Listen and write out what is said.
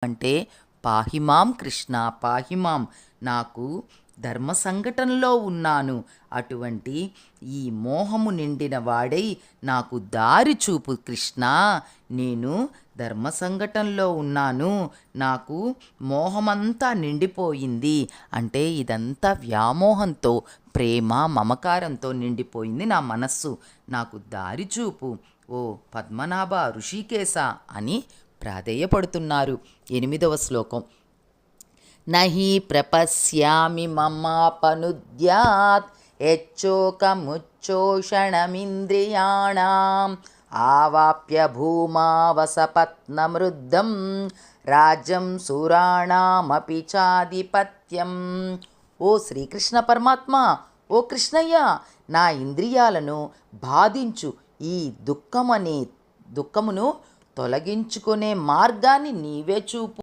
అంటే పాహిమాం కృష్ణ పాహిమాం, నాకు ధర్మ సంకటంలో ఉన్నాను, అటువంటి ఈ మోహము నిండిన వాడై నాకు దారి చూపు కృష్ణ, నేను ధర్మ సంకటంలో ఉన్నాను, నాకు మోహమంతా నిండిపోయింది. అంటే ఇదంతా వ్యామోహంతో, ప్రేమ మమకారంతో నిండిపోయింది నా మనస్సు, నాకు దారి చూపు ఓ పద్మనాభ ఋషికేశ అని ప్రాధేయపడుతున్నారు. 8వ శ్లోకం. నహి ప్రపశ్యామి మమాపనుద్యాత్ యచ్చోకముచ్చోషణమింద్రియాణం ఆవాప్య భూమావసపత్నమృద్ధం రాజ్యం సురాణమపి చాధిపత్యం. ఓ శ్రీకృష్ణ పరమాత్మ, ఓ కృష్ణయ్య, నా ఇంద్రియాలను బాధించు ఈ దుఃఖమును తొలగించుకునే మార్గాన్ని నీవే చూపు.